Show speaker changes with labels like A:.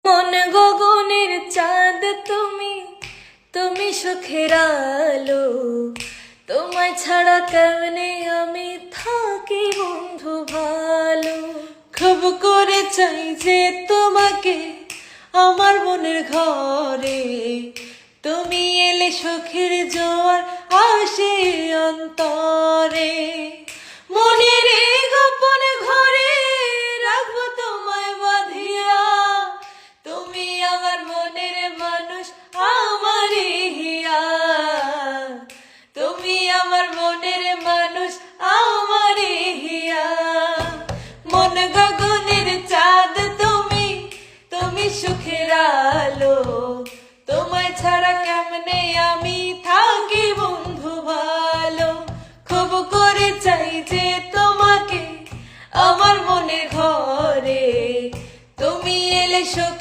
A: মন গগনের চাঁদ তুমি, তুমি সুখের আলো। তোমায় ছাড়া কেমনে আমি থাকি বন্ধু ভালো।
B: খুব করে চাই যে তোমাকে আমার মনের ঘরে, তুমি এলে সুখের জোয়ার আসে অন্তরে। মনের এই গোপন ঘরে রাখবো তোমায় বাঁধিয়া, তুমি আমার মনের মানুষ আমারই হিয়া, তুমি আমার মনের মানুষ আমারই হিয়া। মন গগনের চাঁদ তুমি, তুমি সুখের আলো। তোমায় ছাড়া কেমনে আমি থাকি বন্ধু ভালো। খুব করে চাই যে তোমাকে আমার মনের ঘরে, তুমি এলে সুখ